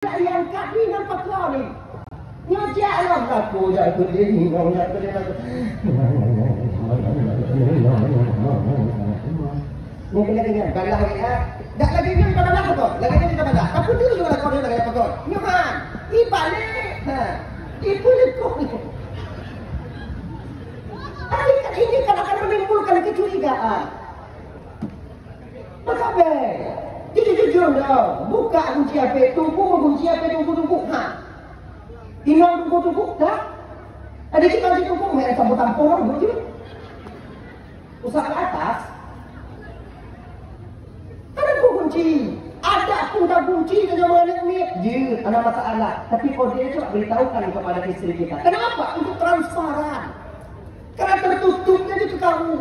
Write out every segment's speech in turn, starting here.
yang kat ni nampak kau ni. Nyajaklah aku dah berdiri, nak berdiri aku. Ni kena galah ni ah. Dak lagi ni kau dah apa? Lagi ni kau dah. Aku dulu juga kau lagi apa kau? Nyaman. Ni balik. Ha. Ibu lekuk ni. Ini kadang-kadang menimbulkan kecurigaan. Maka jujur dah. Buka kunci apa? Kunci apa? Tunggu. Ha. Tinggal tunggu. Dah. Ada kita tunggu. Mereka tampung-tampung. Begitu. Usah ke atas. Ada kunci. Ada pun dah kunci. Dia menit-menit. Je. Ada masalah. Tapi kalau dia coba beritahukan kepada isteri kita. Kenapa? Untuk transparan. Karena tertutupnya itu kamu.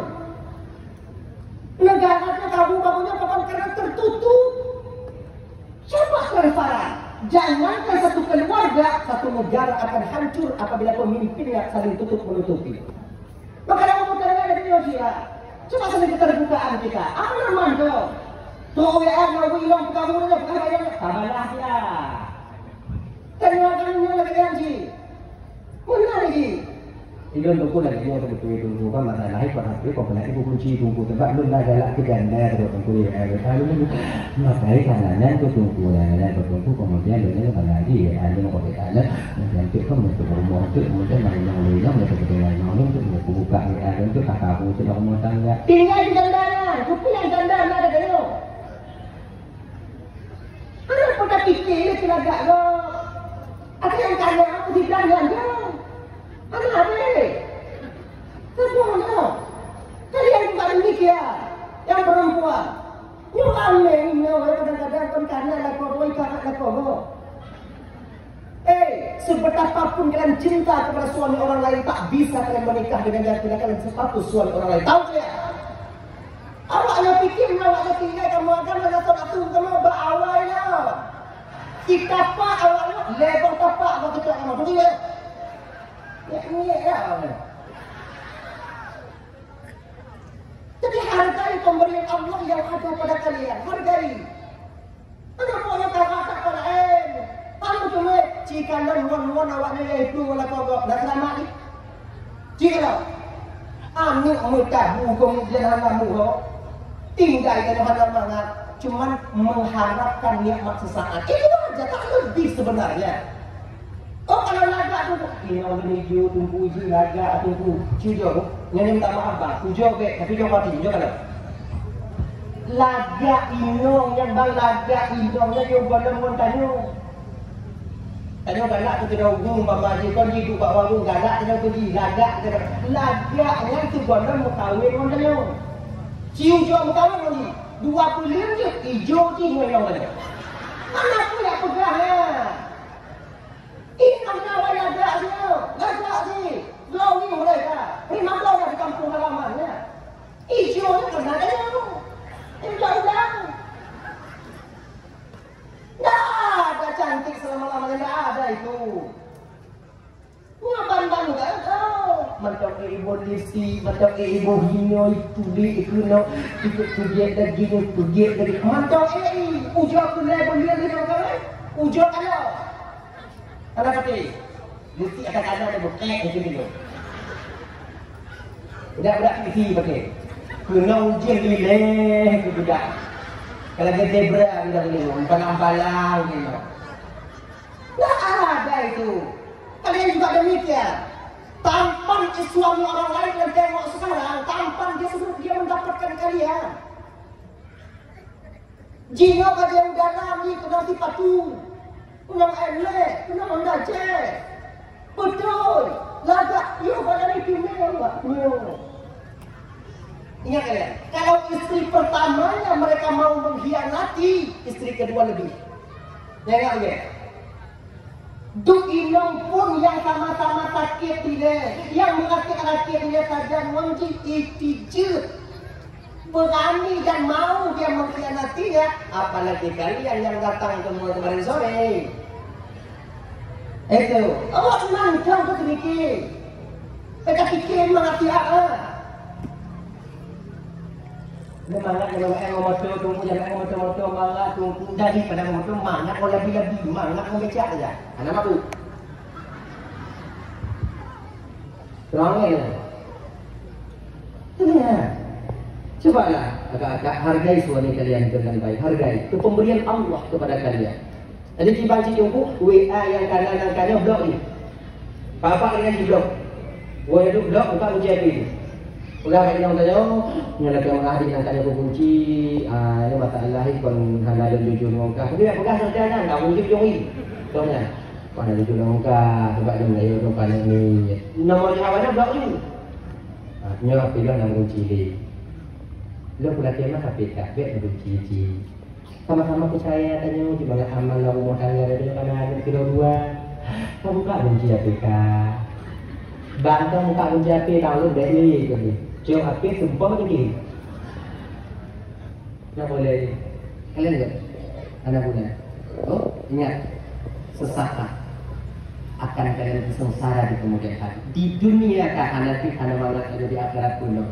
Negaranya kamu bangunnya kapan karena tertutup. Coba transparan. Jangankan satu keluarga, satu negara akan hancur apabila pemimpinnya saling tutup menutupi. Maka dalam putaran ada Indonesia. Coba sedikit keterbukaan kita. Apa nama itu? Tuh ya, mau hilang kamu punya perayaan. Sabarlah ya. Ternyata lagi janji. Mana lagi? Ilun tunggu lagi dia betul kan masalah itu kan itu kalau ibu kunci tunggu tempat lu dah galak ke ganda terus tunggu ya kalau lu masalah kanannya tu tunggu ya tunggu kemudian lu ni kalau lagi ada mau kita ada nanti kan mesti rumah tu kemudian yang lainnya mesti kita yang tu buka ya untuk kakak aku sudah rumah tangga tinggal di gandanya kuping ganda ada dulu ada pada pikir kelagak lo ada yang kaya aku di belakang dia apa ni? Semuanya. Kalian juga demikian. Yang perempuan. Yung aming kadang-kadang kan karena lakoboy kakak lakobo. Sebetapapun kalian cinta kepada suami orang lain tak bisa kalian menikah dengan yang tidak kalian sepatu suami orang lain. Tahu tidak? Awaknya pikir awaknya tinggal kamu akan menatap atung kamu berawalnya. Kita pak awaknya lebong tapak apa kita kamu tu dia. Ya ni ya. Jadi hargai pemberian Allah yang ada pada kalian. Hargai. Kenapa orang kata pada kamu cuma jika luan awaknya yaitu wala kau dah selamat ni. Jika amin mudah hukum jalan kamu tinggal dalam halaman cuman mengharapkan nikmat sesaat. Itu aja tak lebih sebenarnya. Oh kalau laga tu, ini orang menuju tunggu uji laga tunggu cujo, yang minta maaf bang, cujo ke, tapi cujo mati, cujo kalau laga inong yang bang laga inongnya yang boleh montanyo, tanyo galak tu tidak hubung bapa jikon jitu pak wangu galak tidak pergi laga yang tu boleh mukawin montanyo, cium cujo mukawin lagi, 20 je, hijau cium yang mana, anak pun tak pegahnya. Ini namanya lagak sih, glowing mereka. Prima glow di kampung halamannya. Hijaunya kena ada yang udah. Nggak ada cantik selama-lamanya, nggak ada itu. Ngapain nggak ada. Macam ibu Lisi, macam ibu Hino itu no, itu dia lagi. Macam ujung aku boleh ujung kalau. Ada pati, mesti ada bukti macam itu. Budak TV pakai, kena ujian dileh ke budak. Kalau dia zebra dia boleh, balang-balang gitu. Tak ada itu. Kalian juga demikian. Tampan suami orang lain yang tengok sekarang, tampan dia sebelum dia mendapatkan kalian. Jika pada yang dalam ni kena dipatuh. Unang elek, unang mengajar. Betul. Lagak, you pada ni female lah. Ingat kalian, kalau istri pertamanya mereka mau mengkhianati, istri kedua lebih. Ingat ya. Duk inong pun yang sama-sama sakit dia, yang mengakhir-akhir dia saja menjadi je. Berani dan mau dia mengkhianati ya, apalagi kalian yang datang kemarin sore. Itu, awak nangkang ke sedikit. Mereka fikir mengerti apa? Dia mangat yang motor tunggu jangan motor mangat tunggu daripada motor mangat kalau lebih mangat membaca aja. Karena apa tuh? Terang ya. Ya. Cobalah agak-agak hargai suami kalian dengan baik. Hargai. Itu pemberian Allah kepada kalian. Jadi dibanci jumpa WA yang kanan blok ni. Papa dengan di blok. Gua itu blok buka kunci api. Udah kayak yang tanya, nyala ke mengaji yang tanya kunci. Ini masalah ini kon hana jujur ngongkah. Tapi apa saja kan? Enggak kunci jong ini. Tolongnya. Pada jujur ngongkah, sebab dia melayu tu pada ni. Nomor jawabannya blok ni. Nyala pilih nama kunci dia. Lo pula tema tapi tak bet kunci. Sama-sama percaya tanya di mana amal rumah tangga dia kan ada kedua. Kamu buka kunci APK. Bantang buka kunci APK download dari ni. Cium APK sumpah ni. Nak boleh. Kalian lihat. Anak punya. Oh, ingat. Sesat akan kalian sengsara di kemudian hari. Di dunia kah nanti karena malah ada di akhirat pun.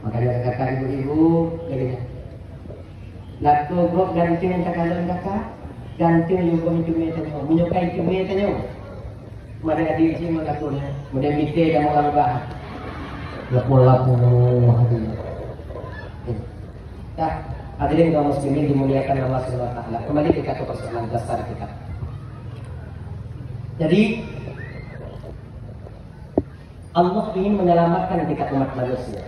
Makanya kakak ibu-ibu begini. Laku blok gantian kakak kakak. Gantian yang kami tanya. Menyukai kami tanya. Mari adik si melakukannya. Kemudian mikir dan mengalami. Lapu-lapu hati. Dah. Hadirin kaum muslimin dimuliakan Allah Subhanahu wa taala. Kembali kita ke persoalan dasar kita. Jadi Allah ingin menyelamatkan kita umat manusia.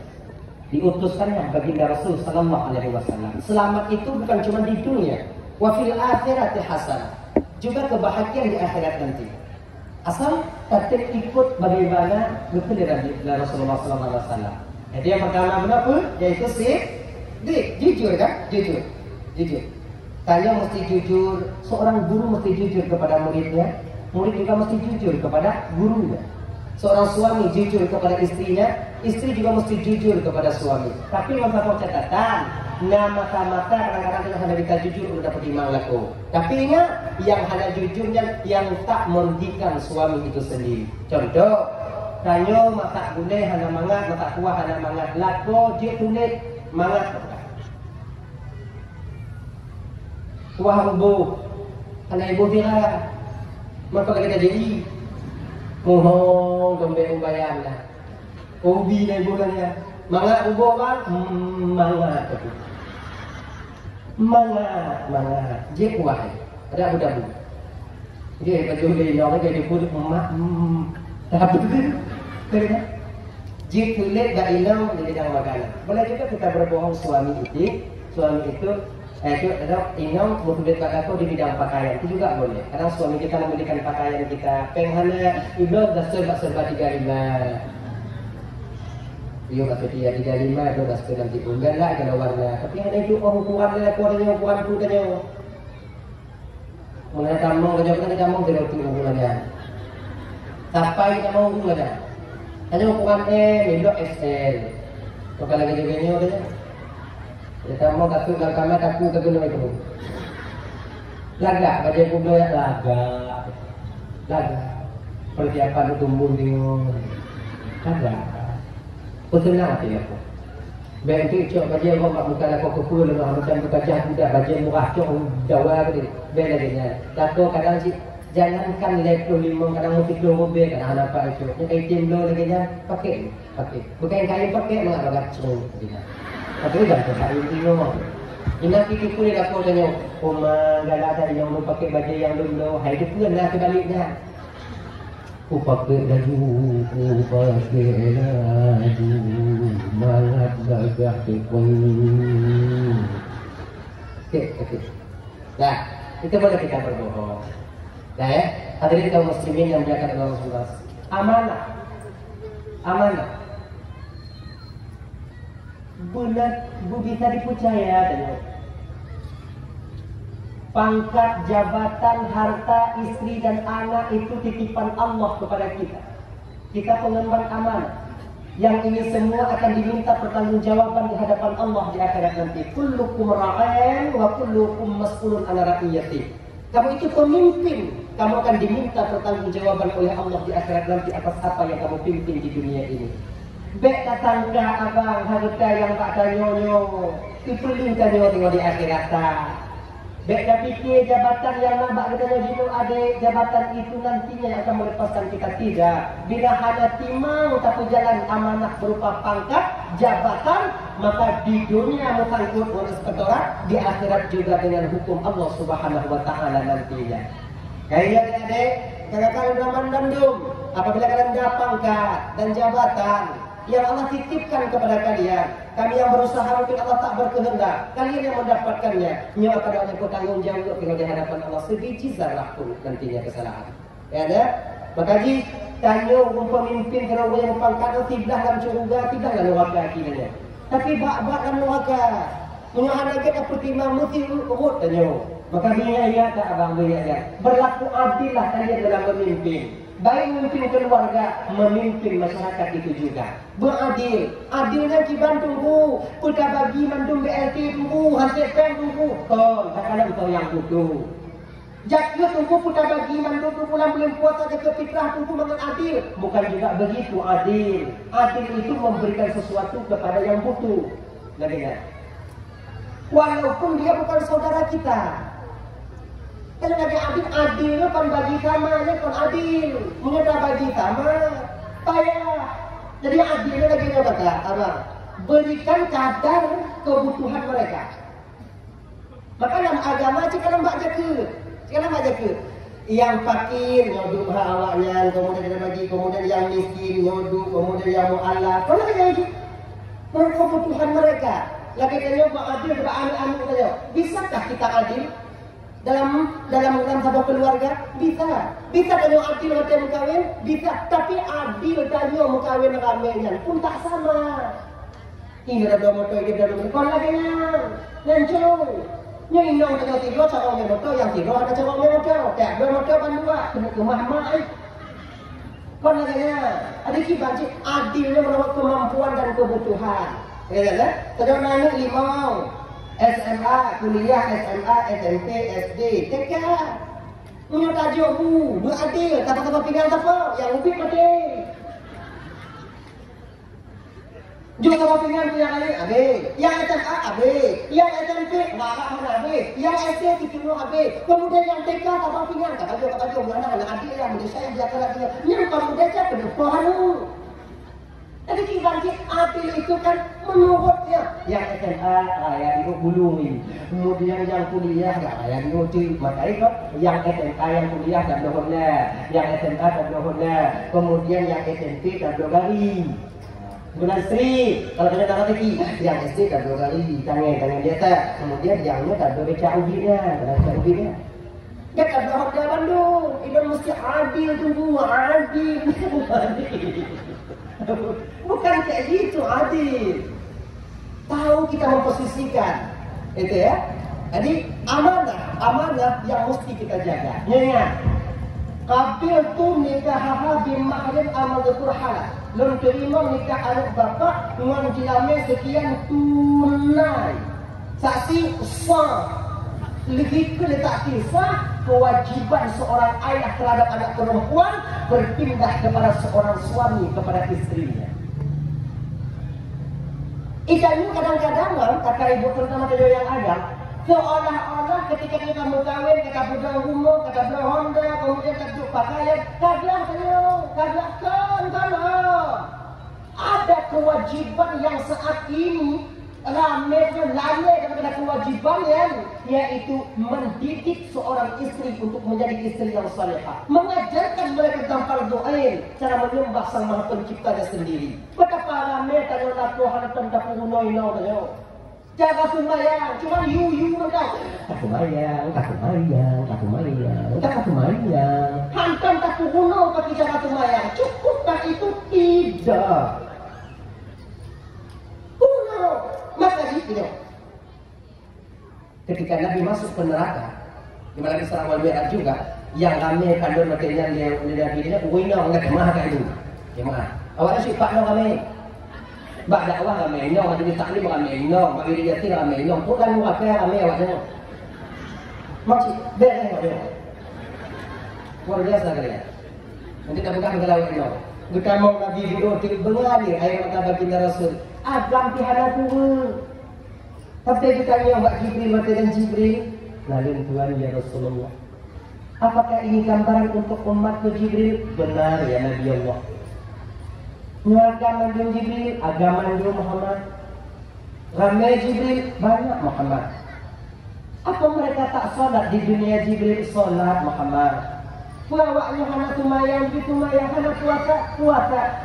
Diutuskannya baginda Rasul sallallahu alaihi wasallam. Selamat itu bukan cuma di dunia, wa fil akhirati hasanah. Juga kebahagiaan di akhirat nanti. Asal kita ikut bagaimana betul dari Rasulullah sallallahu alaihi wasallam. Jadi yang pertama berapa? Yaitu jujur kan? Jujur. Tanya mesti jujur, seorang guru mesti jujur kepada muridnya. Murid juga mesti jujur kepada gurunya. Seorang suami jujur kepada istrinya, istri juga mesti jujur kepada suami. Tapi masalah catatan, mata-mata kadang-kadang kita hanya kita jujur udah dapat imang laku. Tapi ingat, yang hanya jujurnya yang tak merugikan suami itu sendiri. Contoh, tanyo masak gulai hanya mangat, masak kuah hanya mangat. Laku dia tulis mangat. Kuah ubuh, hanya ibu tira. Maka kita jadi mohon gembel ubayan lah. Ubi dan bulannya. Mangat ubo bang, mangat. Dia kuah. Ada budak. Dia baju dia nak dia pun emak. Tapi kerana dia tulis dah hilang dari dalam makanan. Boleh juga kita berbohong suami itu ada ingat berkulit pada aku di bidang pakaian itu juga boleh. Kadang suami kita membelikan pakaian kita penghana ibadah dah serba 35. Iyo kata dia 35 itu dah nanti enggak lah kalau warna. Tapi ada itu ukurannya ukuran tu tanya. Mana kamu kerja kamu tidak tahu ukurannya. Sampai kamu ukurannya. Hanya ukuran M, XL. Kalau lagi jadinya udah. Kita mau katu kamar kaku ke gunung itu. Laga, baju kudo ya laga. Persiapan tumbuh bingung. Laga. Pesenang hati aku. Baik itu cok baju aku bukan aku kepul dengan macam bukan jah baju murah cok Jawa tu. Baik lagi nya. Tato kadang si jangankan level 5 kadang mesti keluar be kadang apa itu. Yang kain timlo lagi nya pakai. Bukan kain pakai enggak bagat cok. Tapi jangan tersaing tengok. Ina kita pun dah kau tanya, galak tadi yang pakai baju yang dulu, hai itu pun lah kebaliknya. Ku pakai baju, malah gagah tekun. Okey. Nah, itu boleh kita berbohong. Nah ya, hadirin kaum muslimin yang dimuliakan Allah Subhanahu wa taala. Amanah. Benar, bisa dipercaya tanya. Pangkat, jabatan, harta, istri dan anak itu titipan Allah kepada kita. Kita pengemban amanah. Yang ini semua akan diminta pertanggungjawaban di hadapan Allah di akhirat nanti. Kullukum ra'in wa kullukum mas'ulun 'an ra'iyati. Kamu itu pemimpin, kamu akan diminta pertanggungjawaban oleh Allah di akhirat nanti atas apa yang kamu pimpin di dunia ini. Bek datang ke abang harta yang tak tanya-nyo. Itu perlu tanya tengok di akhirat tak. Bek dah fikir jabatan yang nampak kita jino ada jabatan itu nantinya yang akan melepaskan kita tidak. Bila hanya timang satu jalan amanah berupa pangkat, jabatan, maka di dunia mutangkut oleh seketora, di akhirat juga dengan hukum Allah Subhanahu Wa Taala nantinya. Kayak adik-adik, kadang-kadang zaman dandum, apabila kalian ada pangkat dan jabatan yang Allah titipkan kepada kalian, kami yang berusaha mungkin Allah tak berkehendak, kalian yang mendapatkannya, nyawa pada orang yang bertanggung jawab di hadapan Allah sebiji zarah pun nantinya kesalahan. Ya ada? Maka ji tanya pemimpin kalau yang pangkat tiblah dalam surga, tiblah dalam neraka akhirnya. Tapi bak-bak dalam neraka, mengahan lagi apa timang mesti urut tanya. Maka dia ya tak abang dia ya. Berlaku adillah kalian dalam memimpin. Baik memimpin keluarga, memimpin masyarakat itu juga. Beradil. Adilnya kiban tunggu. Kita bagi mandum BLT tunggu. Hasil pen tunggu. Tol. Takkanlah engkau yang butuh. Jaga tunggu kita bagi mandum bulan bulan puasa jaga fitrah tunggu dengan adil. Bukan juga begitu adil. Adil itu memberikan sesuatu kepada yang butuh. Nggak dengar? Walaupun dia bukan saudara kita. Kalau lagi adil kan bagi sama, kan adil. Mudah bagi sama, payah. Jadi adilnya lagi kata abang, berikan kadar kebutuhan mereka. Maka dalam agama jika baca ke, yang fakir nyoduk hak awaknya, kemudian dia bagi, kemudian yang miskin nyoduk, kemudian yang mu'alaf. Kalau lagi kebutuhan mereka, lagi dia adil kepada anak-anak kita. Bisakah kita adil? Dalam satu keluarga bisa tanya adil macam kawin bisa, tapi adil tanya mukawin ramainya pun tak sama. Ini dah dua motor dia dah kon lagi nyancung nyinong tanya tiga cara motor yang tiga ada cara motor tak dua motor kan dua rumah mak kon lagi ada kibanci adilnya merawat kemampuan dan kebutuhan. Ya, tanya nanya limau SMA, kuliah, SMA, SMP, SD, TK. Punya tajuk bu, beradil. Siapa-siapa pilihan siapa? Yang ubit mati. Juga siapa pilihan punya kali? Habis. Yang SMA, habis. Yang SMP, marah mana habis. Yang SD, diterima habis. Kemudian yang TK, siapa pilihan? Kata dia, mana anak adil yang mendesak yang dia kelak dia. Yang kamu desak ke depan. Tapi kibanci adil itu kan menurutnya. Yang SMA yang ikut bulungi, kemudian yang kuliah yang ikut materi kok. Yang SMA yang kuliah dan dohonnya, yang SMA dan dohonnya, kemudian yang SMP dan dogari. Bulan Sri, kalau kita tak lagi, yang SD dan dogari, tangan biasa. Kemudian yangnya dan dobeca ubinya, dia kan dohonnya Bandung. Itu mesti adil tunggu, adil. Bukan kayak gitu adil. Tahu kita memposisikan itu ya. Jadi amanah yang mesti kita jaga. Ingat, qabil tu nikah bimahrim amal turhala. Lun terima nikah anak bapa dengan jilame sekian tunai. Saksi sah. Lebih tak kisah kewajiban seorang ayah terhadap anak perempuan berpindah kepada seorang suami kepada istrinya. Ini kadang-kadang kata ibu terutama dari yang ada, seolah-olah ketika kita kamu kawin, kata budak rumah, kata budak Honda, kemudian kata pakaian, kadang ada kewajiban yang saat ini lalai daripada kewajibannya, yaitu mendidik seorang istri untuk menjadi istri yang salehah, mengajarkan mereka tentang fardu ain, cara menyembah Sang Maha Penciptanya sendiri. Betapa lalai tanya Tuhan tentang punoi-no jaga sembahyang, cuma you mereka. Tak sembahyang. Hantam tak punoi bagi jaga sembahyang. Cukupkah itu? Tidak. Maka gitu. Ketika Nabi masuk ke neraka, di mana di Surah Al-Mi'raj juga, yang kami kandung material yang dirinya uina enggak kemah kan itu. Kemah. Awalnya sih Pak no kami. Bak dakwah kami, no majlis taklim kami, no bagi dia yatim kami, no bukan wakil kami awaknya. Maksud beres dia. Luar biasa kalian. Nanti tak bukan kelawat no. Berkamau Nabi Biro Tiri Bengani ayat kata baginda Rasul agam pihana turun. Tapi kita tanya Mbak Jibril dan Jibril, lalu Tuhan ya Rasulullah, apakah ini gambaran untuk umatku Jibril? Benar ya Nabi Allah. Agama Jibril, agama Muhammad. Ramai Jibril, banyak Muhammad. Apa mereka tak salat di dunia Jibril? Salat Muhammad. Puawaknya hana tumayang, tumayang hana puasa.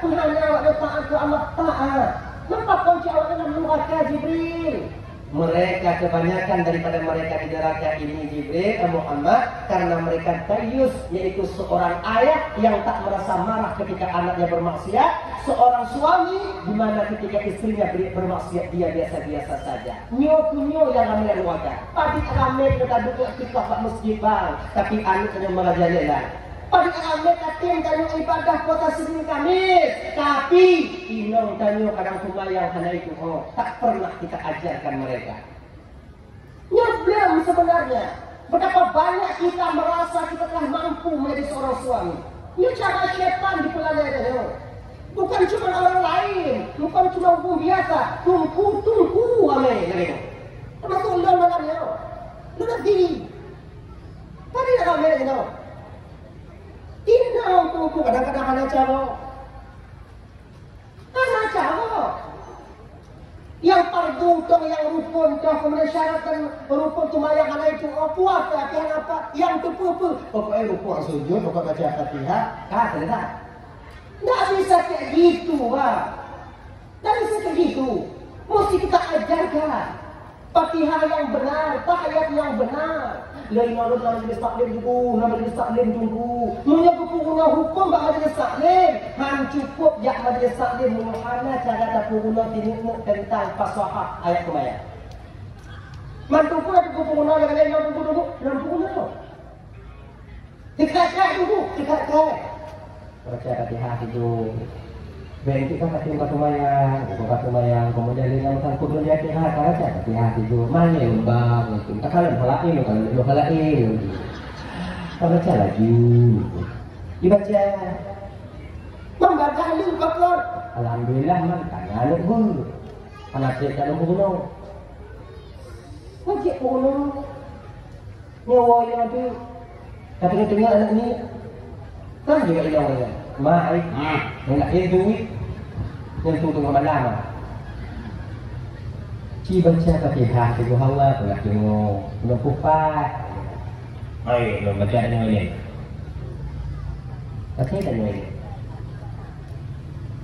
Hana awaknya taat ke Allah, taat. Nampak kau jawab dengan neraka Jibril? Mereka kebanyakan daripada mereka di neraka ini Jibril Muhammad karena mereka tayus, yaitu seorang ayah yang tak merasa marah ketika anaknya bermaksiat, seorang suami di mana ketika istrinya bermaksiat dia biasa-biasa saja. Nyo yang ramai warga. Padi ramai kita duduk kita pak masjid bang, tapi anaknya merajalela. Padi ramai katim tanya ibadah kota sini Kamis, tapi inong tanya kadang kumayang hana itu tak pernah kita ajarkan mereka. Nyeblem sebenarnya. Betapa banyak kita merasa kita telah mampu menjadi seorang suami. Ini cara syaitan dipelajari. Bukan cuma orang lain, bukan cuma hukum biasa, tungku ame. Termasuk lo malamnya, lo nanti. Tadi nak ame lagi. Indah tungku kadang-kadang hanya cara. Yang pardutong, yang rupun, kemudian syaratkan rupun tumayang hana itu puasa, yang apa, yang tupu. Pokoknya rupun sujud, pokoknya baca Fatihah, selesai. Nggak bisa kayak gitu, Pak. Nggak bisa kayak gitu. Mesti kita ajarkan Fatihah yang benar, tahiyat yang benar. Lain orang nak majlis taklim tunggu, nak majlis taklim tunggu. Munya berpuguna hukum bak majlis taklim. Han cukup jak majlis taklim muhana cara berpuguna tinuk tentang fasahah ayat kemaya. Mantu pun ada berpuguna dengan lain orang tunggu, dalam berpuguna. Dekat-dekat tunggu, dekat-dekat. Baca Fatihah itu. Baik kita kasih mayang, kemudian dengan sangkut dia Fatihah, baca Fatihah itu. Mana lembang itu. Tak kalau halain, kalau halain. Kita baca lagi. Dibaca. Membaca lagi Bapak. Alhamdulillah man tanya guru. Anak saya tak gunung. Wajib gunung. Nyawa yang tu. Katanya tengok anak ni. Kan juga ilangnya. Maaf, nak duit yang tu tengah malam. Ci baca Fatihah itu hawa pula tengok pupat. Ai, lo baca dengan ini. Baca dengan ini.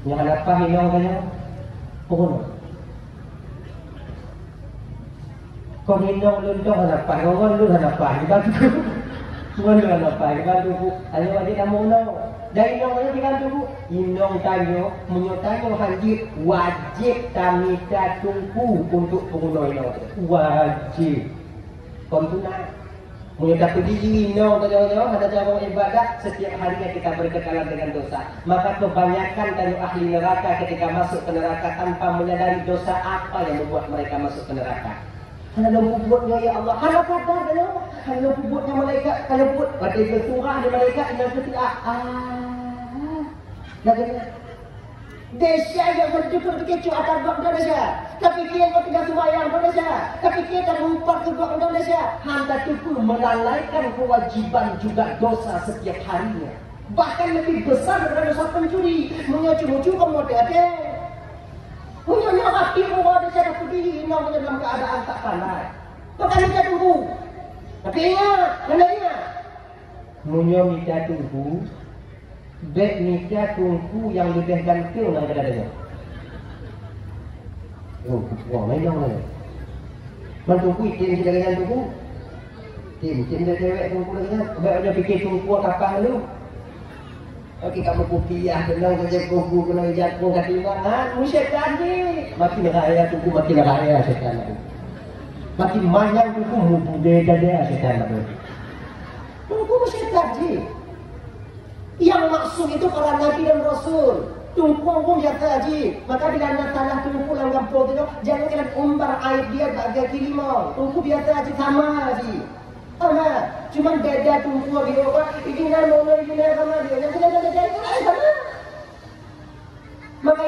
Yang apa hilang kaya? Pohon. Kau hilang lundong apa? Kau lundong apa? Dibantu. Lundong apa? Dibantu. Ayo adik kamu no. Dari inong dibantu bu, inong tanyo, menyotanyo hanjir wajib kami tunggu untuk pengguna inong. Wajib. Kontuna. Menyodap diri inong tanyo ada cara ibadah setiap harinya kita berkekalan dengan dosa. Maka kebanyakan tanyo ahli neraka ketika masuk ke neraka tanpa menyadari dosa apa yang membuat mereka masuk ke neraka. Hanya lembutnya ya Allah, hanya kadar ya, hanya lembutnya malaikat, hanya lembut pada bersurah di malaikat yang ketiak. Lagi desa yang berjumpa kecoh atas bab Indonesia, kepikir kau tidak sembahyang Indonesia, kepikir dan umpat ke bab Indonesia, hanta tuku melalaikan kewajiban juga dosa setiap harinya, bahkan lebih besar daripada dosa pencuri, menyocu-ocu kamu ada. Punya hati orang dia dah pergi dalam keadaan tak pandai. Maka kita tunggu. Tapi ingat, punya kita tunggu. Baik kita tunggu yang lebih gantil daripada dia. Wah, memang lah. Tunggu tim kita dengan tunggu. Tim dia cewek tunggu dengan. Baik dia fikir tunggu kakak lu. Okey kamu kupiah tenang saja kuku kena jatuh kat timbangan syaitan ni makin raya tuku makin raya syaitan tu makin manyang tuku mubude dada syaitan tu tuku syaitan ni yang maksud itu para nabi dan rasul tungku biasa haji maka bila anda salah tungku dalam kampung tu jangan kena umbar air dia bagai kilimau tungku biasa haji sama haji. Cuma beda tunggu dia orang ini nak sama dia yang kena sama.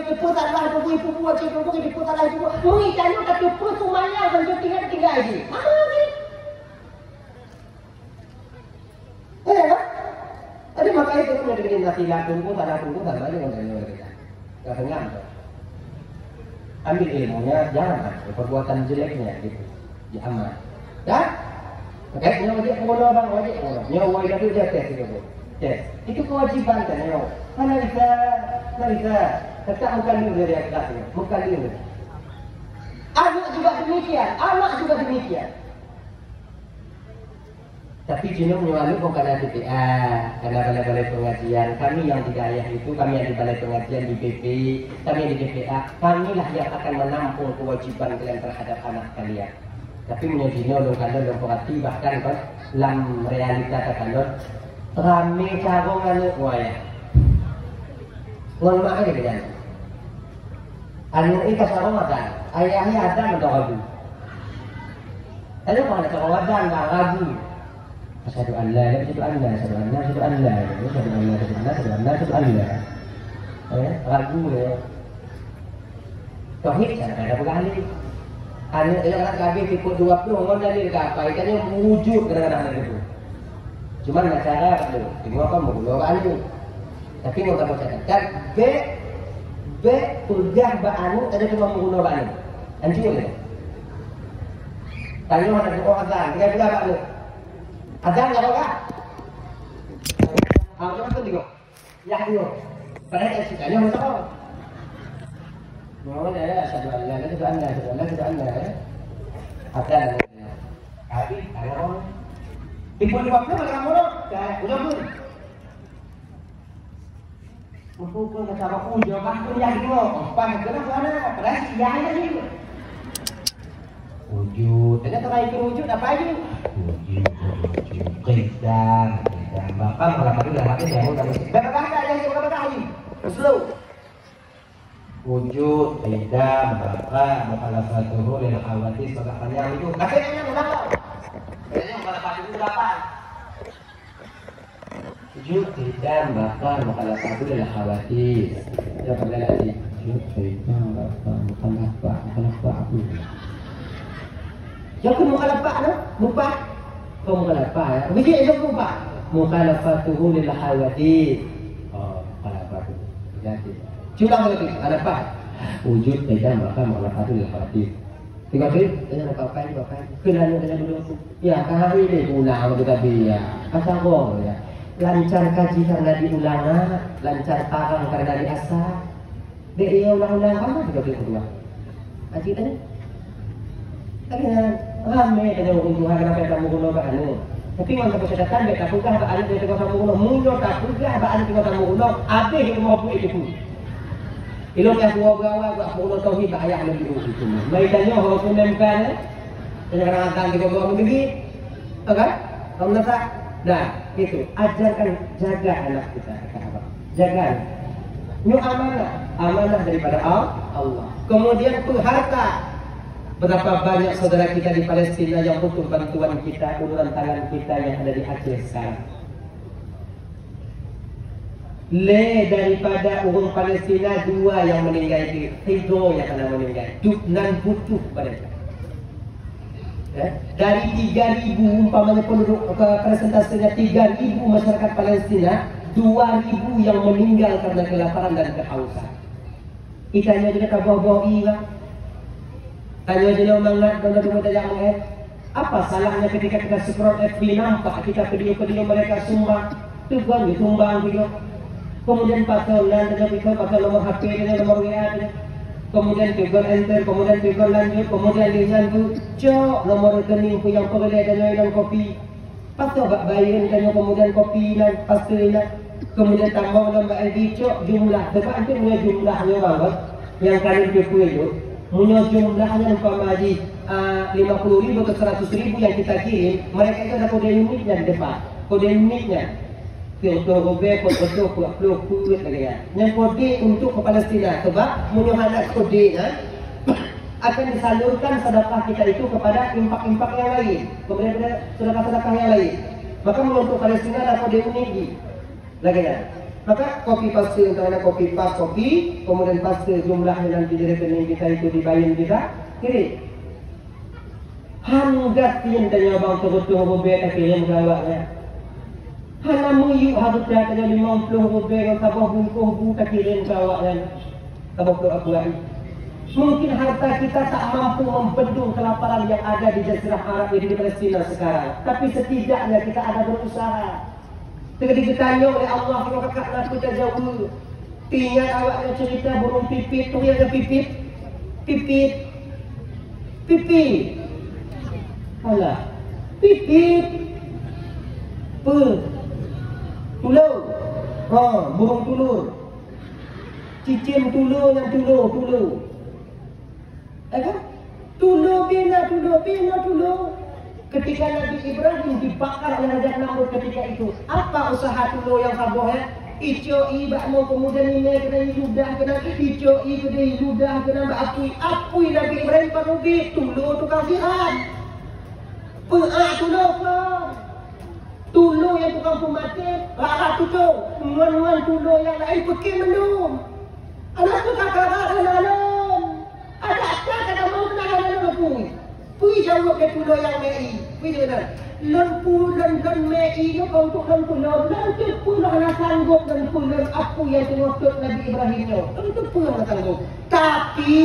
tipu tanah tu ibu buat cikgu tu tipu tanah itu. Mengikan tu tipu semuanya kan tu tinggal lagi. Mana lagi? Kan? Tadi makanya itu kan bikin nasilah tunggu tanah aja kan kita. Enggak senang. Ambil ilmunya, jangan perbuatan jeleknya gitu. Jangan. Ya? Oke, nyawa dia pengolah bang, wajib pengolah. Nyawa itu dia tes itu. Tes. Itu kewajiban kan nyawa. Mana bisa. Tetap bukan dulu dari atasnya. Bukan dulu. Anak juga demikian. Tapi jenuh menyualu bukan ada TPA, karena balai-balai pengajian. Kami yang di daerah itu, kami yang di balai pengajian di BP, kami yang di DPA, kamilah yang akan menampung kewajiban kalian terhadap anak kalian. Tapi menyujinya kalau perhati bahkan kan dalam realita terkandung rame carong anu waya. Mohon maaf ya kan. Anu itu carong ada, ayahnya ada atau ragu. Kalau ada carong ada enggak ragu. Asyhadu an la ilaha illallah. Ragu ya. Tauhid kan ada berkali. Anu yang nak kabeh tikut 20 orang dari apa ikannya wujud kadang-kadang itu. Cuma nak cara tu, tengok apa mau anu. Tapi mau tak cakap B kuliah anu ada cuma mau anu. Anjir ya. Tanya mana tu orang azan, kita buka anu. Azan enggak apa? Apa tu tengok. Ya tu. Padahal sikanya macam mau dia asyhadu an la ilaha illallah ada habis ayo tipu di waktu makan mulu udah pun untuk ke sama aku jawaban tu yang itu apa kenapa ada padahal yang ini wujud ternyata kayak itu wujud apa aja wujud qidam bapak malah pada dah habis ya udah berapa kali yang berapa kali slow wujud, qidam, baka, mukhalafatuhu lil hawadits, maka panjang itu. Akhirnya berapa? Akhirnya mukhalafatuhu berapa? Wujud, qidam, baka, mukhalafatuhu lil hawadits. Ya kembali lagi. Wujud, qidam, baka, mukhalafatuhu. Yang mukhalafah no? Mubah. Kau mukhalafah ya. Biji itu mubah. Mukhalafatuhu lil hawadits. Oh, mukhalafatuhu. Jadi culang lagi, ada apa? Wujud tidak maka mengatakan lebih. Tiga kali, dengan apa-apa ini, kenanya dengan dulu. Ya, hari ini ulang kita dia. Asal gong ya. Lancar kaji karena diulang, lancar tarang karena diasah. Dia ulang-ulang apa tiga kali kedua? Kaji tadi. Tapi ramai dengan unduhan kenapa kamu guna anu. Tapi kalau kita sedatan, kita buka anu dari tiga kamu guna. Muncul tak buka anu tiga kamu guna. Apa yang mau buat itu? Ilmu yang gawa aku tauhid ayah lebih itu. Maitannya hukum memkan. Kadang-kadang akan dibawa begini. Kan? Kamu nafas. Nah, itu ajarkan jaga anak kita apa? Jaga. Ini amanah daripada Allah. Kemudian harta. Betapa banyak saudara kita di Palestina yang butuh bantuan kita, uluran tangan kita yang ada di Aceh sekarang. Daripada orang Palestina 2 yang meninggal itu, 3 yang kena meninggal. Duknan butuh pada mereka. Dari 3.000 umpamanya penduduk presentasinya 3.000 masyarakat Palestina, 2.000 yang meninggal karena kelaparan dan kehausan. Itanya jadi kabah-bawah iya. Tanya jadi omongan kalau kita jangan apa salahnya ketika kita scroll FB nampak kita video-video mereka sumbang, tuan disumbang video. Kemudian pasolan, pasal nomor HP dengan nomor WA, kemudian tegur enter, kemudian tegur lanjut, kemudian lanjut, cok nomor rekening yang perlu ada yang kopi, pasal bayarin dan kemudian kopi dan pastinya, kemudian tambah nombor ID, cok jumlah, sebab itu punya jumlahnya banget, yang kalian itu, punya jumlahnya umpama di 50.000 ke 100.000 yang kita kirim, mereka itu ada kode uniknya di depan, kode uniknya. Untuk robek, betul kulit lagi ya. Yang kode untuk ke Palestina, sebab menyuhana kode akan disalurkan sedekah kita itu kepada impak-impak yang lain, kemudian sedekah-sedekah yang lain. Maka untuk Palestina ada kode unik lagi ya. Maka kopi paste untuk anak kopi pas kopi, kemudian paste jumlahnya nanti di rekening kita itu dibayar kita, kiri. Hanggat yang tanya bang terutama bebek kirim gawaknya. Hana muyu harus tanya 50 bebek yang tabah bungkuh buka kirim gawaknya. Tabah tu aku lagi. Mungkin harta kita tak mampu membendung kelaparan yang ada di Jazirah Arab ini di Palestina sekarang. Tapi setidaknya kita ada berusaha. Tengah ditanya oleh Allah kalau kakak nak kita jauh. Ingat awaknya cerita burung pipit, tu yang ada pipit. Pipit. Pipit. Alah. Pipit. Tulur. Burung tulur. Cicim tulur yang tulur. Kan? Tulur. Ketika Nabi Ibrahim dibakar oleh Raja Namrud ketika itu, apa usaha tulur yang saboh ya? Ico ibak mau kemudian ini kena ludah kena ico i kena ludah kena apui Nabi Ibrahim panugi tulur tu kafiran. Tulur yang tukang pemati, rara tutup, nuan tulur yang lain pergi menum. Anak tu kakak alam. Ada kada mau kena alam pui. Pui jawab ke tulur yang mei. Pui dia lon mei yo kau untuk lon tulur tu pun nak sanggup dan tulur apa yang dimaksud Nabi Ibrahim yo. Itu pun nak sanggup. Tapi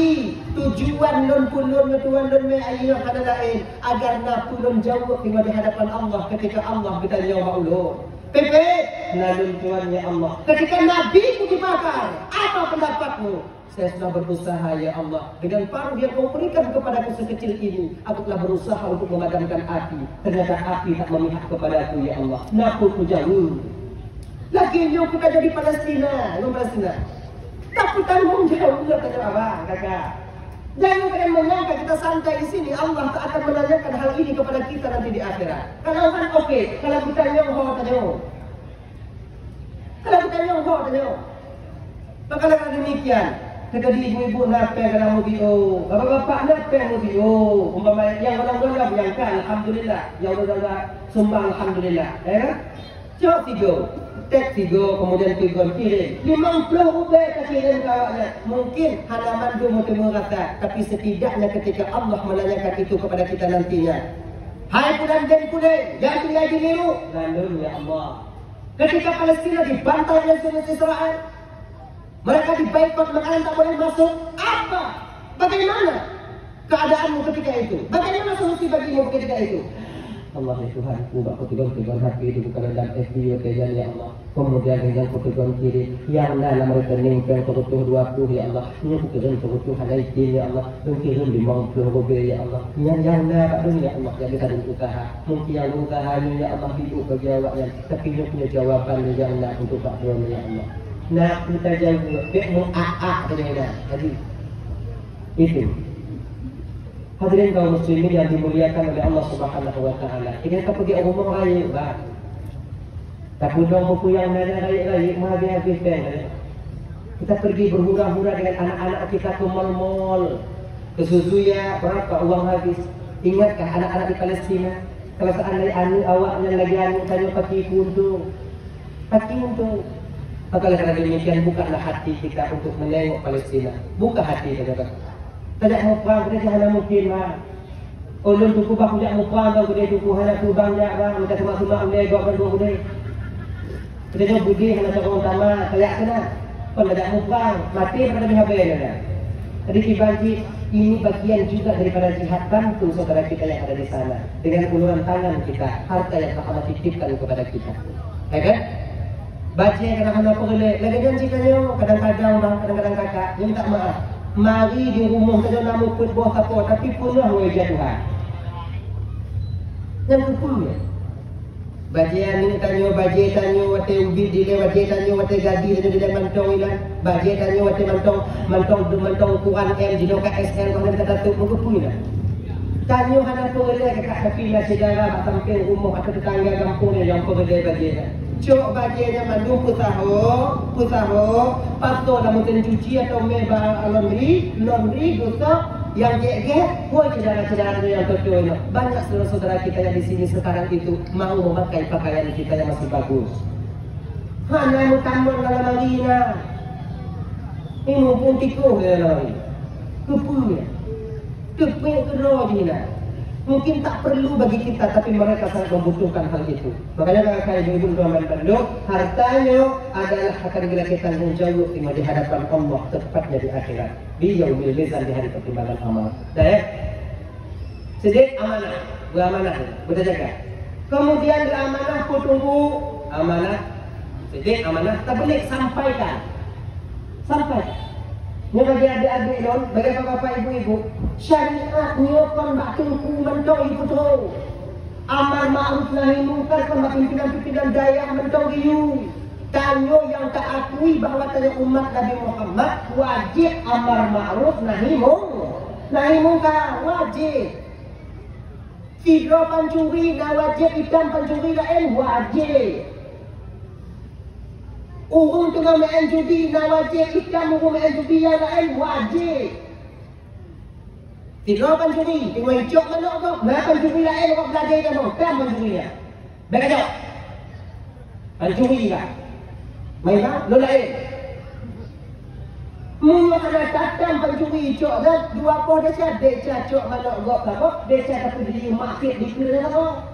tujuan lon mei yo kada lain agar nak tulur jawab di hadapan Allah ketika Allah bertanya wa ulun. Pepe, lalu tuannya Allah. Ketika Nabi itu dibakar, apa pendapatmu? Saya sudah berusaha ya Allah. Dengan paruh yang kau berikan kepadaku sekecil ini, aku telah berusaha untuk memadamkan api. Ternyata api tak memihak kepadaku ya Allah. Nakut jauh. Lagi yang kita jadi Palestina. Tapi tanggung jawab kata abang, kakak. Jangan kalian menyangka kita santai di sini. Allah tak akan menanyakan hal ini kepada kita nanti di akhirat. Kalau kan oke, kalau kita nyongho tanya. Maka kalau demikian. Kata ibu-ibu nape kena mudio, bapak-bapak nape mudio, umpama yang orang-orang yang kan, alhamdulillah, yang orang-orang sumbang alhamdulillah, Cok tiga, kemudian tiga kirim, 50 rupiah kirim kawannya, mungkin halaman dua mau kata, tapi setidaknya ketika Allah menanyakan itu kepada kita nantinya, hai pudan jadi pudan, jangan lagi niru, lalu ya Allah, ketika Palestina dibantai oleh Israel. Mereka dibaikot, makanan tak boleh masuk. Apa? Bagaimana keadaanmu ketika itu? Bagaimana solusi bagimu ketika itu? Allah ya Tuhan, aku tegang hati itu bukan dalam FB ya Allah. Kemudian dengan ketujuan kiri, yang dalam rekening yang ketujuh 20 ya Allah. Ini ketujuan ketujuh halaikin ya Allah. Mungkin 50 rupiah ya Allah. Yang dalam ya Allah yang bisa diusaha. Mungkin yang usahanya ya Allah diusaha jawabnya. Tapi punya jawaban yang nak untuk Pak Tuhan ya Allah. Nak kita jawab, mu katanya. Jadi itu. Hadirin kaum muslimin yang dimuliakan oleh Allah Subhanahu wa taala. Ini kita pergi umum raya, bah. Tak pudong buku yang ada raya habis kita pergi berhura-hura dengan anak-anak kita ke mall-mall. Ke Suzuya, berapa uang habis? Ingatkah anak-anak di Palestina? Kalau seandainya awaknya lagi tanya pakai untung. Maka karena demikian bukalah hati kita untuk menengok Palestina. Buka hati saja. Tidak mau perang, kita jangan mungkin lah. Ulun tuku bah tidak mau perang, kau kedai tuku hanya kubang jak bang. Kita cuma ulai gok berdua kedai. Kita jauh budi hanya seorang utama. Kayak kena. Kau tidak mau perang, mati pada habis dah. Jadi dibagi ini bagian juga daripada jihad, bantu saudara kita yang ada di sana dengan uluran tangan kita, harta yang Allah titipkan kepada kita. Ya kan? Baca kadang-kadang apa boleh. Lagi janji kanyo kadang-kadang bang, kadang-kadang kakak, minta maaf. Mari di rumah saja namu put bawah apa, tapi punah wajah Tuhan. Yang kepunya. Baca ni kanyo, baca tanyo, wate ubi dile, baca tanyo, wate gadi, dile mantong ilan. Baca tanyo, wate mantong Quran M, di doka SL, kalau kata tu kepunya. Tanyo hana boleh kakak tapi lah saudara sampai rumah atau tetangga kampung yang boleh baca. Cok bagiannya mandu putaho, pasto dalam mesin cuci atau meba laundry gosok yang gek, woi saudara-saudara yang betul. Banyak saudara-saudara kita yang di sini sekarang itu mau memakai pakaian kita yang masih bagus. Hanya mutambang dalam marina. Ini mumpung tikuh dalam marina. Kepunya. Kepunya kedua dina. Mungkin tak perlu bagi kita, tapi mereka sangat membutuhkan hal itu. Makanya kakak ibu-ibu tuan bandung, hartanya adalah akan kita tanggung jawab di hadapan Allah, tepatnya di akhirat. Di yaumil mizan, di hari pertimbangan amal. Dah ya? Sedikit amanah, beramanah, berjaga. Kemudian beramanah, ku tunggu amanah. Sedikit amanah, tak boleh sampaikan. Sampaikan. Ini bagi adik-adik don, bagi bapak ibu-ibu, syariat nyokon bak tengku mentong ibu tu. Amar ma'ruf nahi mungkar kon bak pimpinan-pimpinan daya mentong iu. Tanyo yang tak akui bahawa tanya umat Nabi Muhammad wajib amar ma'ruf nahi mungkar wajib. Tidro pancuri na wajib, ikan pancuri lain wajib. Urung tengah main judi na wajib, ikan urung main judi yang lain wajib. Tidak pancuri, tengok hijau mana kau? Nah pancuri lain kau belajar kamu, kan pancuri ya. Baik aja. Pancuri kan? Main tak? Lo lain. Mula kena datang pancuri hijau dan dua kau dah siap cacok mana kau kau? Dia cakap di market di kira kau.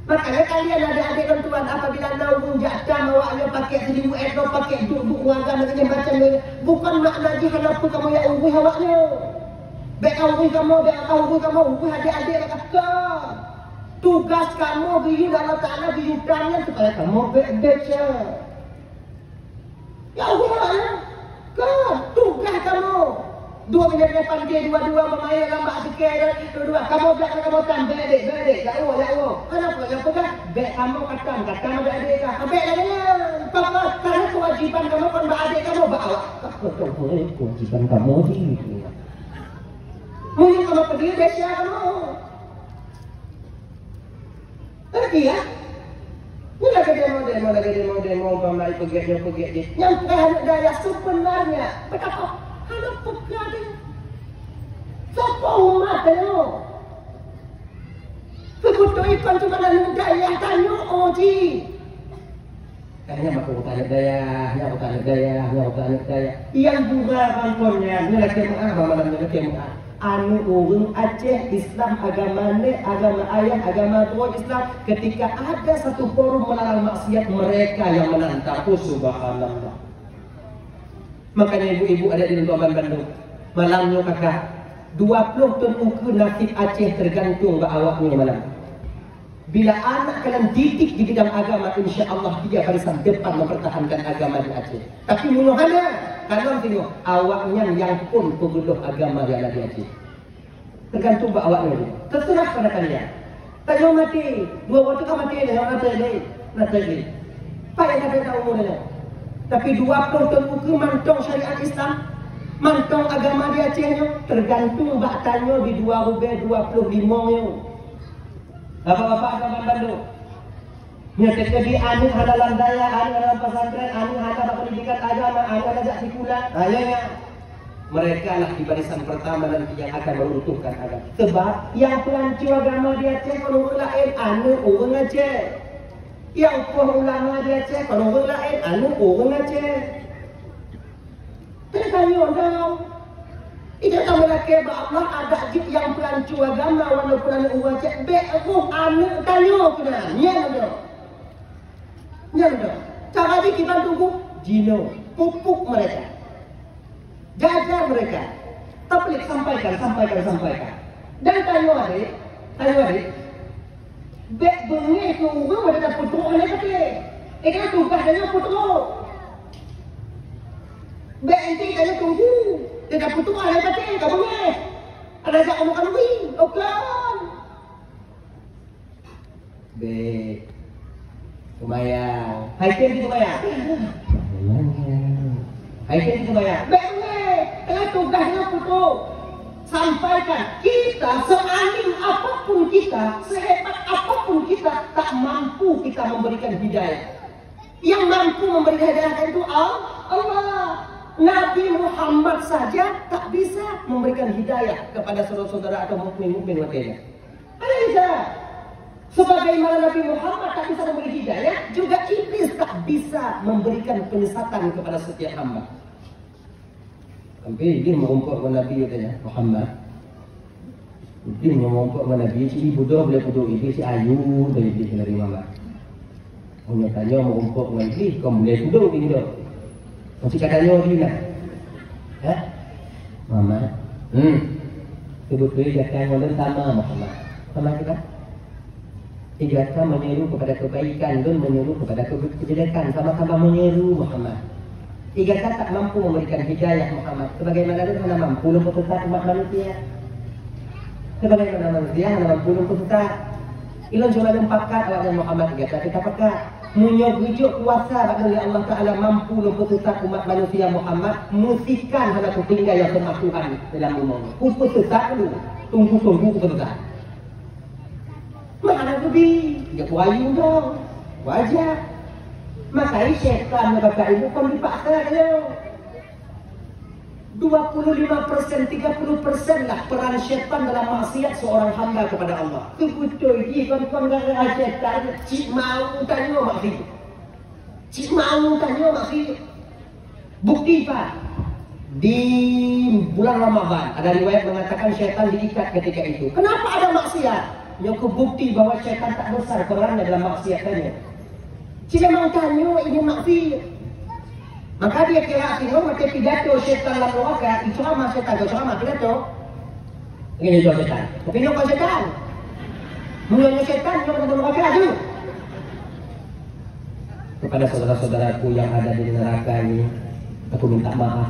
Makanya kalian adik-adik dan tuan, apabila naung jatah awaknya pakai 1000 ekor, pakai duk-duk warga macam-macam, bukan makna jihad apa kamu yang ungguh awaknya. Baik ungguh kamu, ungguh adik-adik nak kata. Tugas kamu biyu Allah Ta'ala biyukannya supaya kamu baca. Ya ungguh awaknya. Kan, tugas kamu. 2 minit depan dia dua-dua memain lambat sikit dua-dua kamu belakang kamu tambah adik jauh kenapa yang pegang beg kamu kata adik kah beg lah papa karena kewajiban kamu kan adik kamu bawa betul kewajiban kamu di mungkin kamu pergi desa kamu pergi ya ini lagi demo bamba itu pergi yang daya sebenarnya betapa ada pegadaian. Siapa umat tanya? Kebutuhan ikan cuma dalam daya tanya oji. Kayaknya aku tanya daya. Yang bunga bangkonnya, ni laki maaf, malam ni laki maaf. Anu urung Aceh Islam agama ni, agama ayah, agama tua Islam. Ketika ada satu forum melarang maksiat, mereka yang menantang. Subhanallah. Makanya ibu-ibu ada di Tuan Bandung. Malamnya kakak 20 ton ukur nasib Aceh tergantung ke awaknya malam. Bila anak kalian didik di bidang agama, insya Allah dia barisan depan mempertahankan agama di Aceh. Tapi munuhana kalau tengok awaknya yang pun pengeluh agama yang ada di Aceh. Tergantung ke awaknya. Terserah pada kalian. Tak jauh mati. 2 waktu kan mati dah. Nanti. Pak yang ada tahu umurnya. Tapi 20 ton hukum mantong syariat Islam, mantong agama di Acehnya, tergantung baktanya di 2025 nya. Bapak-bapak agama Bandung. Nyata di anu halalan daya, anu halalan pesantren, anu halalan pendidikan agama, anu halalan sekular. Ayahnya mereka lah di barisan pertama nanti yang akan meruntuhkan agama. Sebab yang pelancu agama di Aceh kalau lain anu orang Aceh. Yang ulama di Aceh, kalau orang lain, anu orang Aceh. Tanya orang. Itu sama lagi Allah ada yang pelancu agama walaupun anu orang Aceh. Anu tanya kena. Nyanda. Cara di kita tunggu jino, pupuk mereka, jajar mereka. Tapi sampaikan. Dan tanya adik. Bek bengi ke orang ada putruk mana kata. Kan tugas dia putruk. Bek enti dia tunggu. Dia dah putruk ada kata ke bengi. Ada jak kamu kan wing. Oklan. Bek. Kemayang. Haikin di kemayang. Haikin di kemayang. Bek bengi. Kan tugas dia putruk. Sampaikan kita sealim apapun kita, sehebat apapun kita, tak mampu kita memberikan hidayah. Yang mampu memberikan hidayah itu Allah. Nabi Muhammad saja tak bisa memberikan hidayah kepada saudara-saudara atau mukmin wakilnya. Ada bisa. Sebagaimana Nabi Muhammad tak bisa memberi hidayah, juga iblis tak bisa memberikan penyesatan kepada setiap hamba. Sampai dia merumput dengan Nabi katanya, Muhammad. Dia merumput dengan Nabi, si ibu dah boleh duduk, ibu si ayu dari dia dari Muhammad. Punya tanya merumput dengan Nabi, kau boleh duduk ini dah. Masih katanya dia nak. Ha? Muhammad. Betul-betul datang orang sama Muhammad. Sama kita. Tiga menyeru kepada kebaikan dan menyeru kepada kejelekan, sama-sama menyeru Muhammad. Tiga tak mampu memberikan hidayah Muhammad. Sebagaimana dia mana mampu mempersesat umat manusia. Sebagaimana manusia mana mampu mempersesat. Ilon cuma mempakat awaknya Muhammad tiga kita pakat. Munyo kuasa bagi Allah Taala mampu mempersesat umat manusia Muhammad. Musikan pada tinggal yang semua Tuhan dalam umumnya. Kupesesat dulu. Tunggu kupesesat. Mana lebih? Dia kuayu dong. Wajar. Makanya syaitan bapak ibu kan dipaksa dia. 25%, 30% lah peran syaitan dalam maksiat seorang hamba kepada Allah. Itu betul. Dia kan gara-gara syaitan. Cik mau tanya maksiat. Cik mau tanya maksiat. Bukti Pak. Di bulan Ramadan ada riwayat mengatakan syaitan diikat ketika itu. Kenapa ada maksiat? Yang kebukti bahawa syaitan tak besar perannya dalam maksiatannya. Jika memang tanya ini maksiat, maka dia kira tengok macam pidato syaitan dalam neraka. Itu ceramah syaitan, ceramah pidato. Ini jual syaitan. Tapi ini bukan syaitan. Mulanya syaitan yang dalam neraka tu. Kepada saudara-saudaraku yang ada di neraka ini, aku minta maaf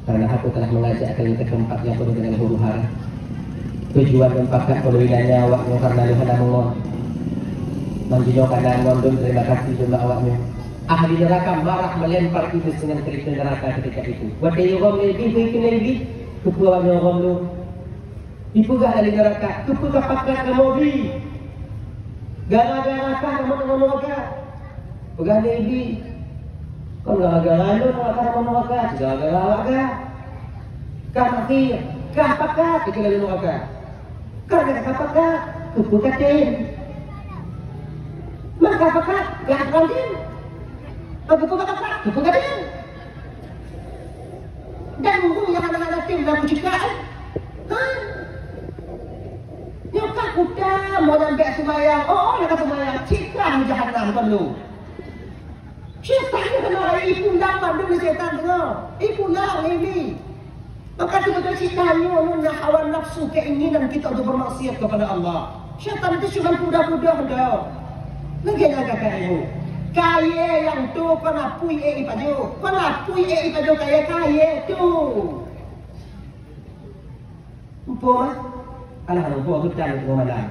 karena aku telah mengajak kalian ke tempat yang penuh dengan huru hara. Tujuan dan pakat perluinannya awaknya karena Tuhan mengon. Manjinya karena mengon terima kasih jumlah awaknya. Ahli neraka marah melempar iblis dengan kerikil neraka ketika itu. Wadai orang lebih, itu lebih. Kepuawan orang lu. Dipugah dari neraka. Kepugah pakat ke mobil. Gara-gara kah kamu dengan neraka. Pugah lebih. Kau gara-gara lu neraka neraka. Gara-gara awak kah? Kah maksir. Kah pakat itu dari neraka. Karena apakah tubuh katin? Maka apakah gak kantin? Tubuh katin? Dan mungkin yang anak-anak tim dalam cikaan, kan? Nyokak kuda mau sampai semayang, nak semayang, cikang jahanam kan lu? Syaitan kena ibu nama dulu syaitan dengar, ibu nama ini. Maka sebetulnya cintanya hawa nafsu keinginan kita untuk bermaksiat kepada Allah. Syaitan itu cuma kuda-kuda dah. Lagi kayu. Kaya yang tu kena pui ipaju. Kena pui ipaju kaya tu. Umpama alah umpama kita ni mana.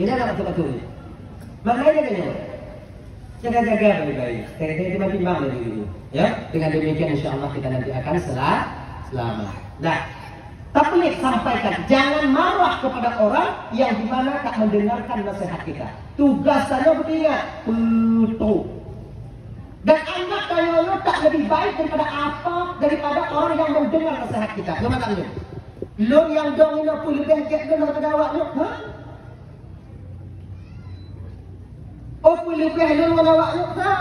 Ini adalah betul. Maknanya kan jaga-jaga baik-baik. Kita makin bangga dulu. Ya, dengan demikian insya-Allah kita nanti akan selamat. Nah, tapi sampaikan, jangan marah kepada orang yang dimana tak mendengarkan nasihat kita. Tugasannya beringat, betul. Dan anggap kayaknya tak lebih baik daripada orang yang mendengar nasihat kita. Gimana lu? Lu yang dong ini pun lebih kayak lu nak jawab lu, ha? Oh, pun lebih lu nak jawab lu, ha?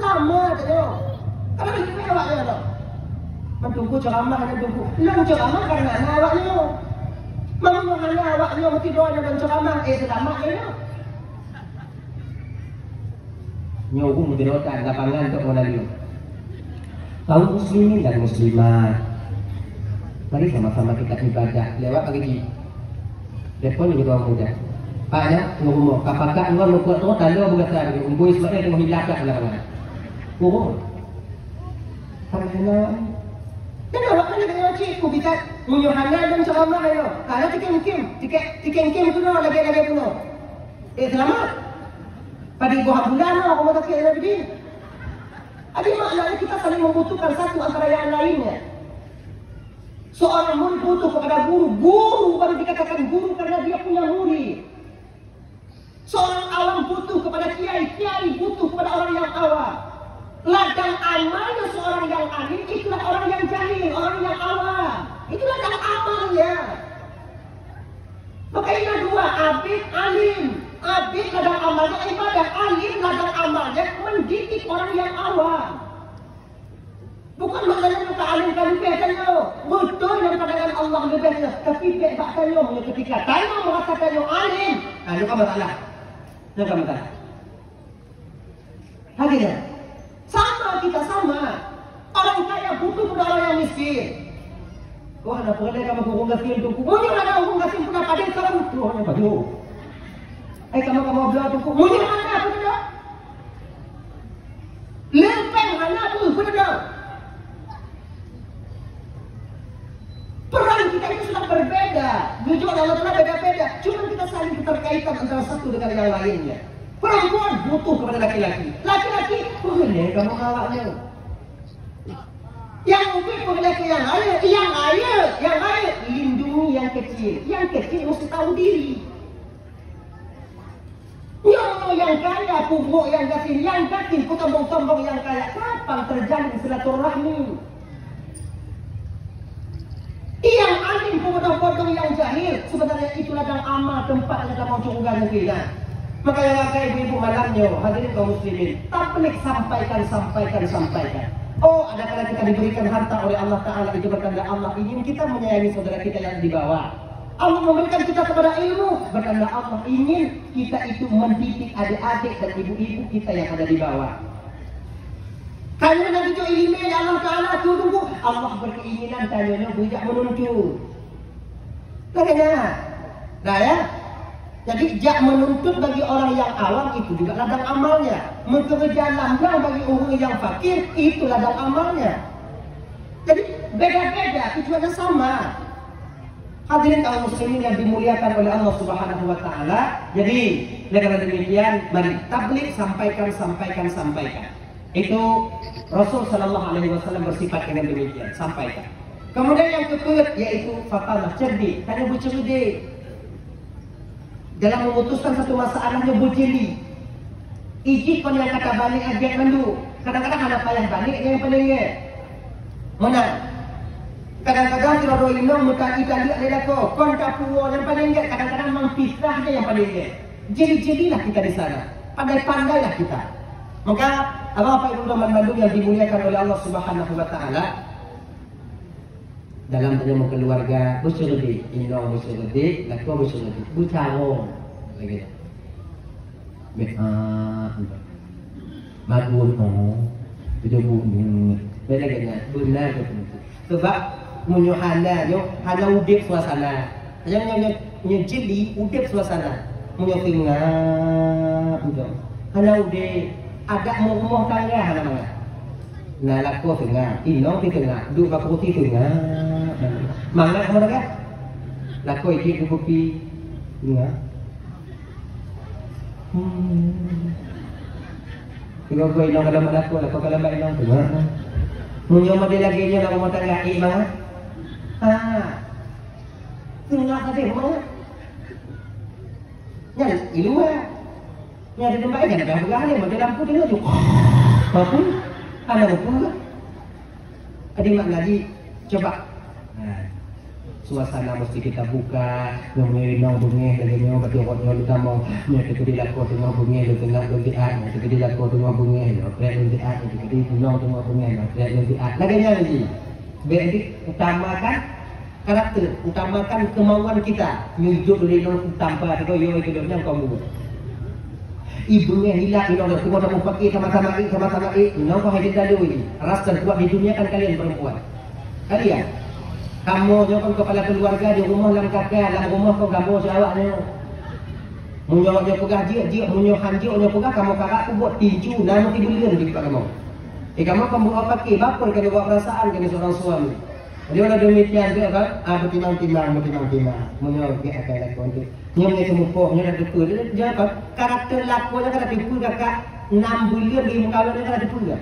Sama tu. Kalau lebih awak tu. Mentunggu ceramah dan tunggu. Lu ceramah karena awaknya. Memangnya awaknya mesti doanya dan ceramah. Ceramah dia. Nyuruh menjelaskan lapangan untuk menaliu. Kaum muslimin dan muslimat. Mari sama-sama kita ibadah. Lewat pagi ni. Depan juga orang muda. Paknya ngomong. Kapakak ngomong kuat tu tanda berkata. Umbu Ismail tengah hilangkan lapangan. Ngomong. Karena dan awak kan dengan cikgu kita menyuhana dan ceramah ayo. Ada tikem tu no lagi tu no. Selamat. Pada bulan aku mau tak kira begini. Ada maknanya kita saling membutuhkan satu antara yang lainnya. Seorang murid butuh kepada guru baru dikatakan guru karena dia punya murid. Seorang awam butuh kepada kiai butuh kepada orang yang awam. Ladang amalnya seorang yang alim, itulah orang yang jahil, orang yang awam. Itulah ladang amalnya. Maka ini dua, abid, alim. Abid ladang amalnya ibadah, alim ladang amalnya mendidik orang yang awam. Bukan maknanya muka alim kan lebih tanya. Betul yang pandangan Allah lebih tanya. Tapi baik tak tanya. Ketika tanya merasa tanya alim. Itu kan masalah. Itu kan masalah. Akhirnya. Sama kita sama. Orang kaya butuh pada orang yang miskin. Wah, nak pergi kamu kurung gasin tu. Mungkin ada kurung gasin pun apa dia sekarang butuh orang yang baju. Kamu belah tu. Mungkin mana aku tidak. Lempeng mana tu aku tidak. Peran kita itu sudah berbeda. Tujuan Allah Ta'ala beda-beda. Cuma kita saling keterkaitan antara satu dengan yang lainnya. Perempuan butuh kepada laki-laki. Laki-laki, boleh kamu ngawaknya. Yang mungkin boleh ke yang lain lindungi yang kecil. Yang kecil mesti tahu diri. Yang kaya, pupuk yang kecil, ku sombong-sombong yang kaya. Kapan terjalin silaturahmi? Yang alim bodoh-bodoh yang jahil. Sebenarnya itu ladang amal tempat ladang mau curiga kita. Maka yang akan ibu-ibu malamnya, hadirin kaum muslimin, tabligh sampaikan. Oh, ada kala kita diberikan harta oleh Allah Ta'ala, itu bertanda Allah ingin kita menyayangi saudara kita yang di bawah. Allah memberikan kita kepada ilmu, bertanda Allah ingin kita itu mendidik adik-adik dan ibu-ibu kita yang ada di bawah. Kalian nanti tu ilmu Allah Ta'ala tunggu. Allah berkeinginan kalian bijak menuntut. Katanya, nah ya. Jadi jak menuntut bagi orang yang awam itu juga ladang amalnya. Mengerja lamlang bagi orang yang fakir itu ladang amalnya. Jadi beda-beda, tujuannya sama. Hadirin kaum muslimin yang dimuliakan oleh Allah Subhanahu wa Ta'ala. Jadi dengan demikian, mari tabligh sampaikan. Itu Rasul Sallallahu Alaihi Wasallam bersifat dengan demikian, sampaikan. Kemudian yang kedua yaitu fatanah, cerdik, tanya bercerdik. Dalam memutuskan satu masalahnya berjeli. Ijik pun yang kata balik ajar mandu. Kadang-kadang ada payah balik yang paling mana? Kadang-kadang si rodo inong muka ikan dia ada ko. Kon kapuo yang paling kadang-kadang mempisah dia yang paling jeli-jelilah kita di sana. Pandai-pandailah kita. Maka apa ibu teman Bandung yang dimuliakan oleh Allah Subhanahu wa Ta'ala, dalam tanya keluarga bercerdik, inong bercerdik, laku bercerdik, bucarong lagi. Magun itu bunyi. Beda ganya, benar betul. Sebab munyo hana udip suasana. Hanya jeli udip suasana. Munyo tinggal udah. Hana udip ada rumah tangga hana mana. Nah laku tengah, inong di tengah, duduk baku putih tengah. Mana kamu dah? Laku ikut kopi, tengah. Tiga gue inong kalau laku kalau mbak inong tengah. Munyo model lagi nya nak rumah tangga imah. Tengah tadi mana? Nyari iluah. Nyari tempat aja nak berani model lampu tengah tu. Apa? Ada apa? Adik mak ngaji, coba. Suasana mesti kita buka, ngomongin bungeh lagi nyo bagi orang kita mau nyata di laku tengah bungeh tengah lebih nyata di laku tengah bungeh lebih nyata di tengah bungeh lebih lagi lagi. Berarti utamakan karakter, utamakan kemauan kita. Nyujuk dari nol tanpa itu yo itu dia kamu. Ibunya hilang, inong semua kamu pakai sama-sama inong kau hidup dulu. Ras dan kuat di dunia kan kalian perempuan. Kalian, kamu jangan kepala keluarga di rumah dalam kakak, dalam rumah kau gambar jawabnya. Munyoknya pegah dia, munyohan dia, pegah kamu kakak aku buat tinju, nama tibulian di kamu. Kamu buat pakai, baper kena buat perasaan kena seorang suami. Dia ada demikian dia kan, bertimbang. Munyok dia akan lakukan itu. Nyamnya semua, nyamnya betul. Dia apa? Karakter lakunya kan ada tipu kakak 6 bulan di muka dia kan ada tipu ya.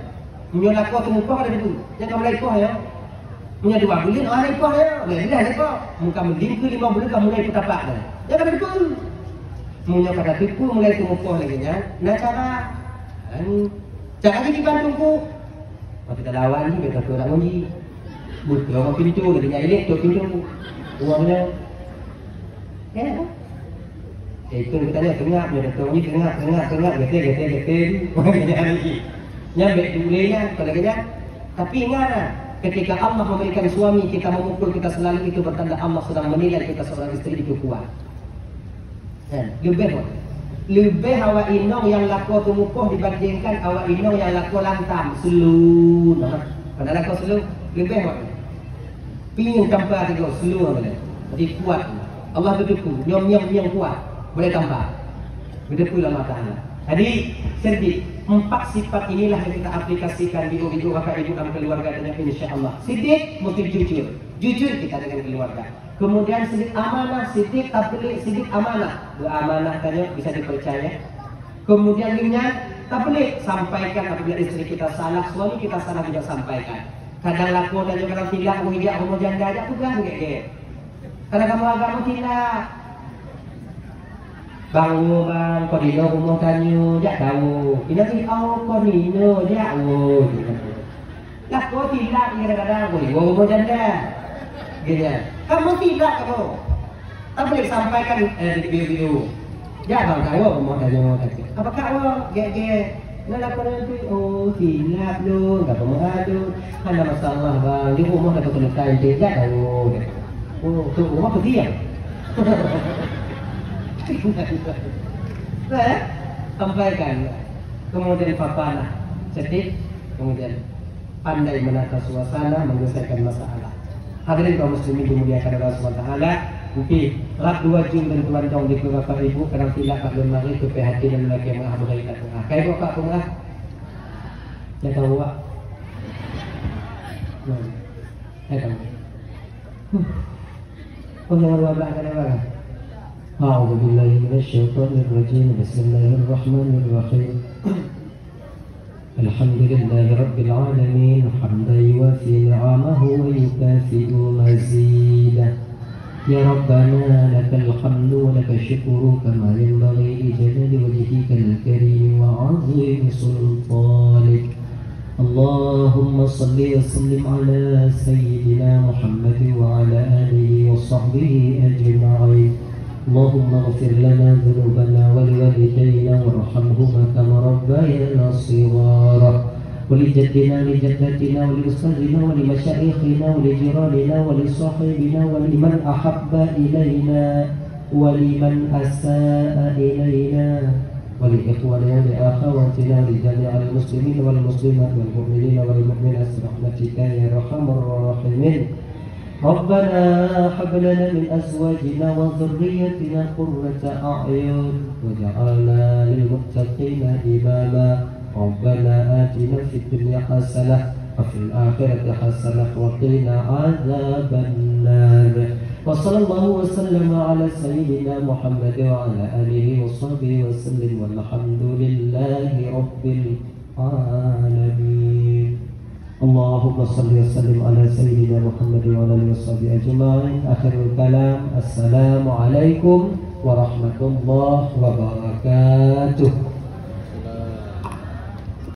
Munyok laku semua kan ada tipu. Yang kamu lakukan ya. Punya 2 bulan, orang ikut ya. Dia ikut. Muka mending ke 5 bulan kamu mulai ikut tapak dah. Dia kan ada tipu. Munyok ada tipu mulai semua lagi ya. Nah cara ini dibantuku. Kalau kita lawan ni, kita orang uji. Butuh orang pintu, dia punya elek tu pintu. Uangnya. Ya. Itu kita tanya tengah dia datang ni tengah gete. Nyampe dulenya koleganya. Tapi ingatlah ketika Allah memberikan suami kita memukul kita selalu itu bertanda Allah sedang menilai kita seorang istri itu kuat. Lebih awak inong yang laku tumukuh dibandingkan awak inong yang laku lantam selu. Pada laku selu lebih awak. Pingin tanpa tiga selu boleh. Jadi kuat. Allah berdukung. Nyom kuat. Boleh tambah. Berdukung mata Allah. Jadi sedih. 4 sifat inilah yang kita aplikasikan di ibu bapak ibu dalam keluarga dan insya-Allah. Siddiq mesti jujur. Jujur kita dengan keluarga. Kemudian siddiq amanah, siddiq tabligh, siddiq amanah. Amanah tanya bisa dipercaya. Kemudian ingat tabligh, sampaikan apabila istri kita salah, suami kita salah juga sampaikan. Kadang laku dan juga tidak menghijak rumah janda aja tuh kan kayak. Kadang kamu agama tidak. Bang, kau di rumah tanyu, jak tahu. Ini sih kau di jak tahu. Lah kau tidak kadang-kadang kau di rumah janda. Gitu. Kamu tidak kamu. Tapi disampaikan di video. Ya bang tahu rumah tanyu. Apakah kau ge nak kau nanti tidak lu, enggak perlu adu. Ada masalah bang, di rumah ada keluhan tidak tahu. Tuh rumah tu diam. Sampaikan. Kemudian papanah sedih, kemudian pandai menata suasana, menyelesaikan masalah. Hadirin kaum muslimin dimuliakan oleh Allah SWT. Mungkin rak 2 jum dan tuan dong di bapak ibu kadang tidak kat lemari ke PHD dan lelaki yang mengahabur kita tengah. Kayak bapak tengah. Ya tahu pak. Ya tahu. Oh jangan lupa belakang. أعوذ بالله من الشيطان الرجيم بسم الله الرحمن الرحيم الحمد لله رب العالمين حمدا يوافي نعمه ويكافئ مزيده يا ربنا لك الحمد ولك الشكر كما ينبغي لجلال وجهك الكريم وعظيم سلطانك اللهم صل وسلم على سيدنا محمد وعلى آله وصحبه أجمعين اللهم اغفر لنا ذنوبنا ولوالدينا وارحمهما كما ربيانا صغارا ولجدنا لجدتنا ولأستاذنا ولمشايخنا ولجيراننا ولصاحبنا ولمن أحب إلينا ولمن أساء إلينا ولإخواننا ولأخواتنا ولجميع المسلمين والمسلمات والمؤمنين والمؤمنات برحمتك يا أرحم الراحمين ربنا هب لنا من أزواجنا وذريتنا قرة أعين واجعلنا للمتقين إماما ربنا آتنا في الدنيا حسنة وفي الآخرة حسنة وقنا عذاب النار وصلى الله وسلم على سيدنا محمد وعلى آله وصحبه وسلم والحمد لله رب العالمين اللهم صل وسلم على سيدنا محمد وعلى آله وصحبه أجمعين آخر الكلام السلام عليكم ورحمة الله وبركاته.